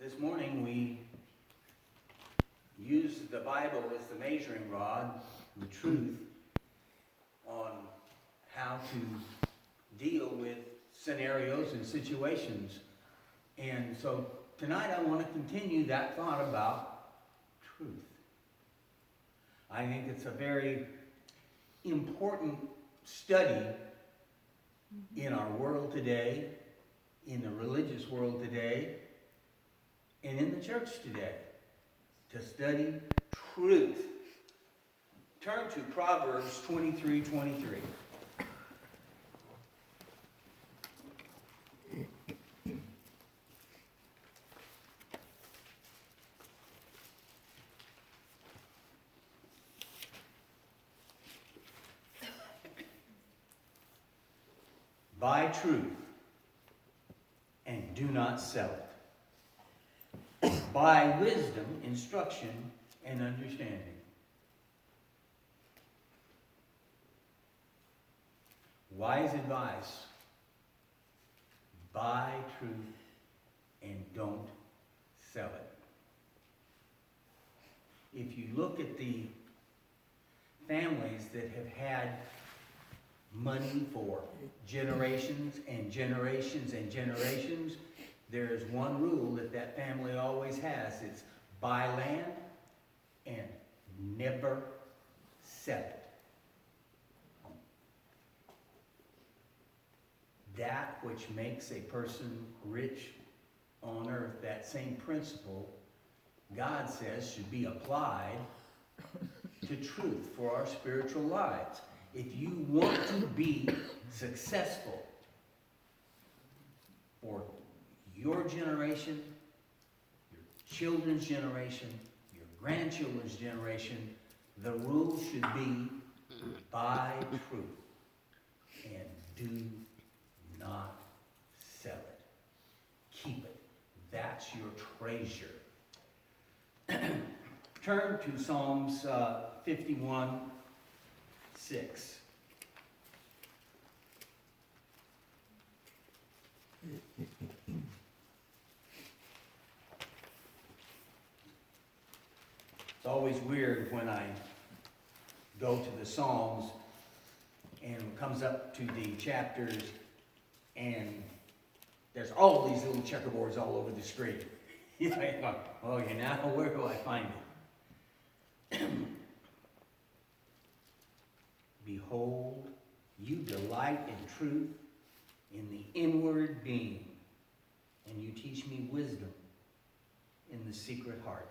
This morning we used the Bible as the measuring rod, the truth, on how to deal with scenarios and situations. And so tonight I want to continue that thought about truth. I think it's a very important study in our world today, in the religious world today, and in the church today, to study truth. Turn to Proverbs 23:23. Buy truth and do not sell it. Buy wisdom, instruction, and understanding. Wise advice. Buy truth and don't sell it. If you look at the families that have had money for generations and generations and generations, there is one rule that family always has. It's buy land and never sell it. That which makes a person rich on earth, that same principle, God says, should be applied to truth for our spiritual lives. If you want to be successful for your generation, your children's generation, your grandchildren's generation, the rule should be buy truth and do not sell it. Keep it. That's your treasure. Turn to Psalms 51:6. It's always weird when I go to the Psalms and it comes up to the chapters and there's all these little checkerboards all over the screen. You know, okay, now where do I find it? Behold, you delight in truth in the inward being, and you teach me wisdom in the secret heart.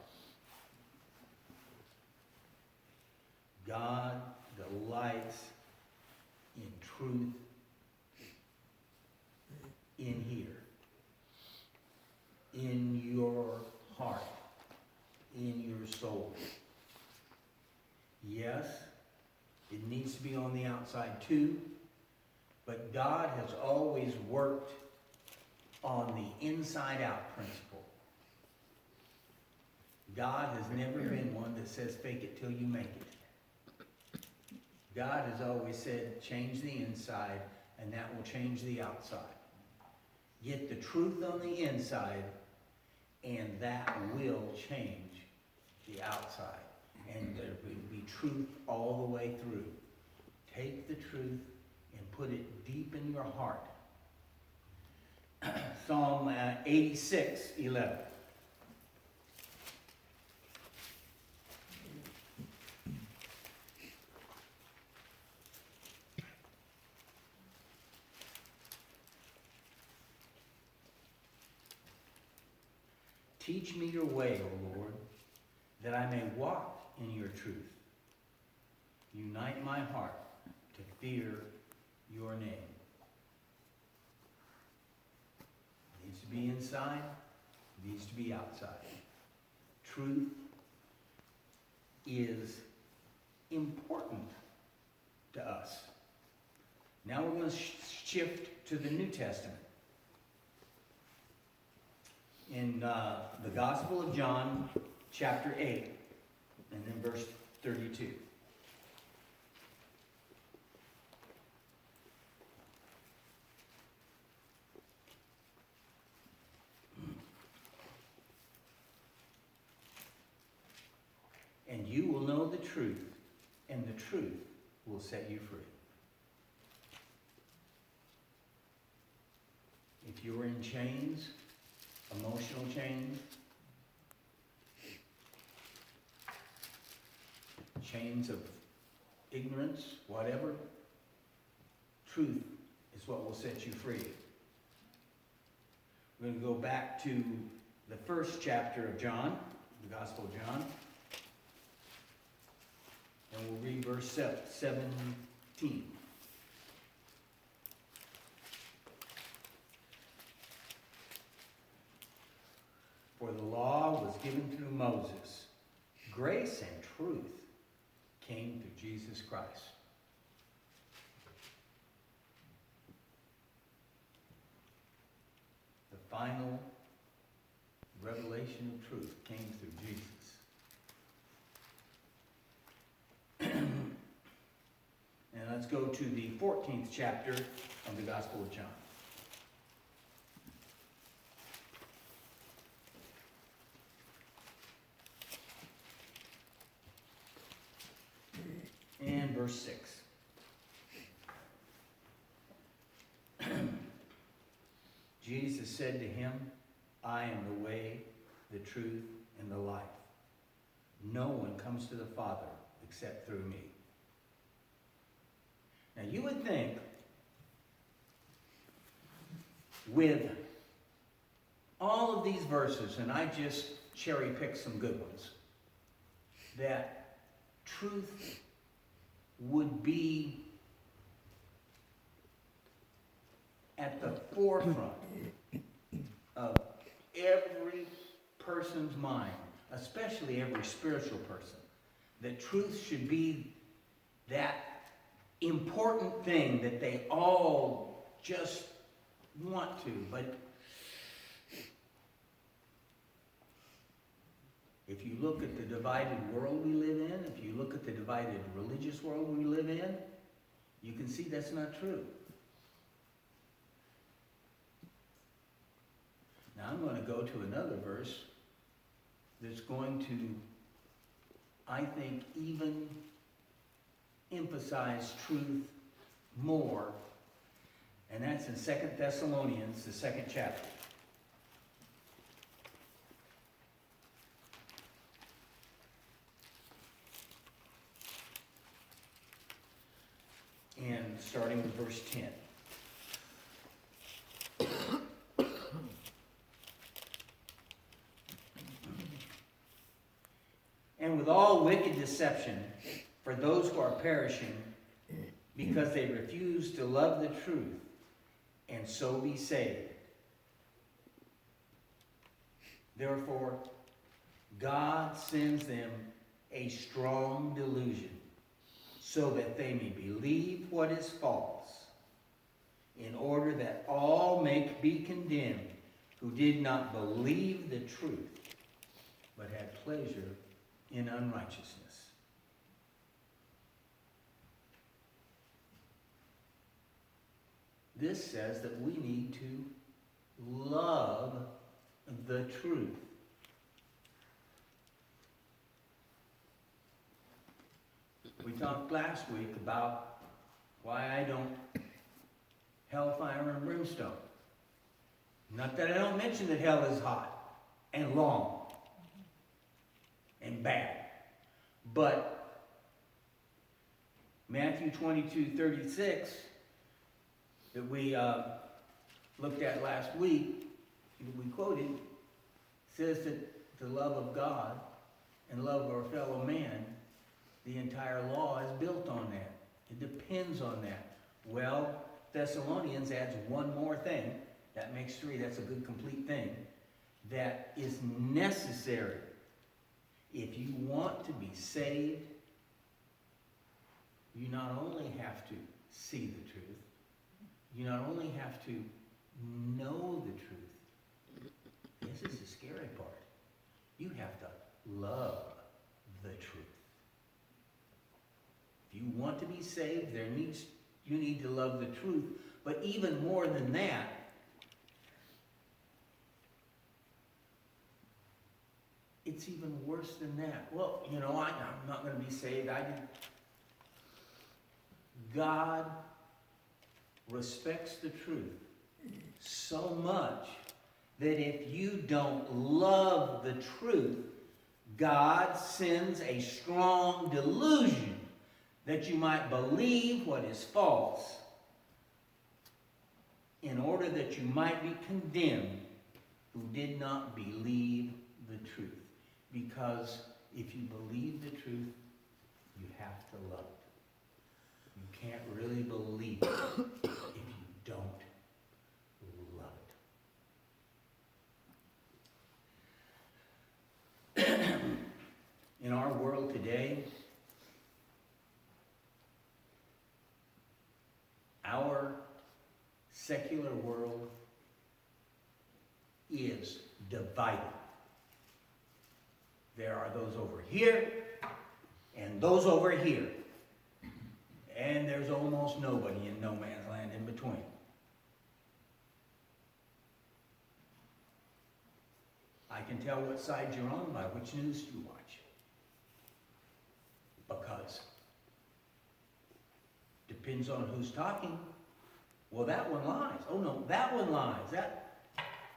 God delights in truth in here, in your heart, in your soul. Yes, it needs to be on the outside too, but God has always worked on the inside out principle. God has never been one that says fake it till you make it. God has always said change the inside and that will change the outside. Get the truth on the inside and that will change the outside. And there will be truth all the way through. Take the truth and put it deep in your heart. Psalm 86:11. Teach me your way, O Lord, that I may walk in your truth. Unite my heart to fear your name. It needs to be inside, it needs to be outside. Truth is important to us. Now we're going to shift to the New Testament. In the Gospel of John, chapter 8, and then verse 32. the truth, and the truth will set you free. If you're in chains, emotional chains, chains of ignorance, whatever, truth is what will set you free. We're going to go back to the first chapter of John, the Gospel of John, and we'll read verse 17. For the law was given through Moses. Grace and truth came through Jesus Christ. The final revelation of truth came through Jesus. And let's go to the 14th chapter of the Gospel of John. And verse 6. Jesus said to him, I am the way, the truth, and the life. No one comes to the Father except through me. Now you would think, with all of these verses, and I just cherry-picked some good ones, that truth would be at the forefront of every person's mind, especially every spiritual person. That truth should be that important thing that they all just want to, but if you look at the divided world we live in, if you look at the divided religious world we live in, you can see that's not true. Now I'm going to go to another verse that's going to, I think, even emphasize truth more, and that's in 2 Thessalonians, the 2nd chapter. And starting with verse 10. And with all wicked deception for those who are perishing, because they refuse to love the truth and so be saved. Therefore, God sends them a strong delusion, so that they may believe what is false, in order that all may be condemned who did not believe the truth, but had pleasure in unrighteousness. This says that we need to love the truth. We talked last week about why I don't hellfire and brimstone. Not that I don't mention that hell is hot and long and bad, but Matthew 22:36 that we looked at last week, we quoted, says that the love of God and love of our fellow man, the entire law is built on that. It depends on that. Well, Thessalonians adds one more thing. That makes 3. That's a good complete thing. That is necessary. If you want to be saved, you not only have to see the truth, you not only have to know the truth. This is the scary part. You have to love the truth. If you want to be saved, you need to love the truth. But even more than that, it's even worse than that. Well, I'm not going to be saved. God respects the truth so much that if you don't love the truth, God sends a strong delusion that you might believe what is false, in order that you might be condemned who did not believe the truth. Because if you believe the truth, you have to love it. You can't really believe it if you don't love it. In our world today, our secular world is divided. There are those over here and those over here. And there's almost nobody in no man's land in between. I can tell what side you're on by which news you watch. Because depends on who's talking. Well, that one lies. Oh no, that one lies.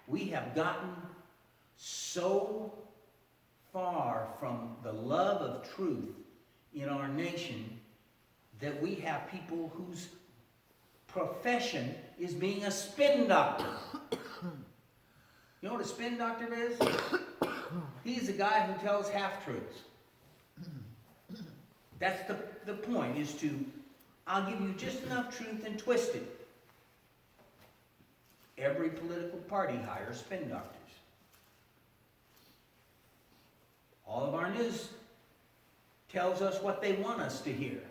We have gotten so far from the love of truth in our nation that we have people whose profession is being a spin doctor. You know what a spin doctor is? He's a guy who tells half-truths. That's the point, is I'll give you just enough truth and twist it. Every political party hires spin doctors. All of our news tells us what they want us to hear,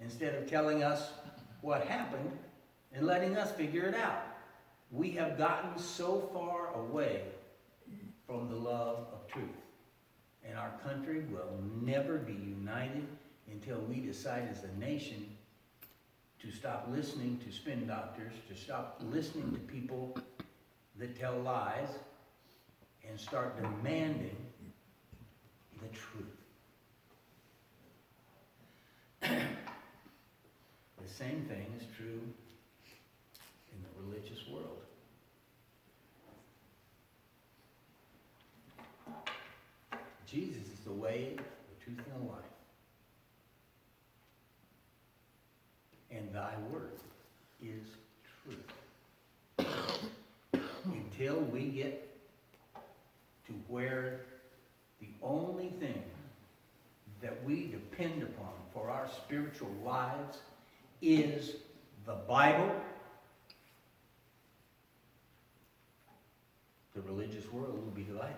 instead of telling us what happened and letting us figure it out. We have gotten so far away from the love of truth. And our country will never be united until we decide as a nation to stop listening to spin doctors, to stop listening to people that tell lies, and start demanding the truth. The same thing is true in the religious world. Jesus is the way, the truth, and the life. And thy word is truth. Until we get to where the only thing that we depend upon for our spiritual lives is the Bible, the religious world will be divided.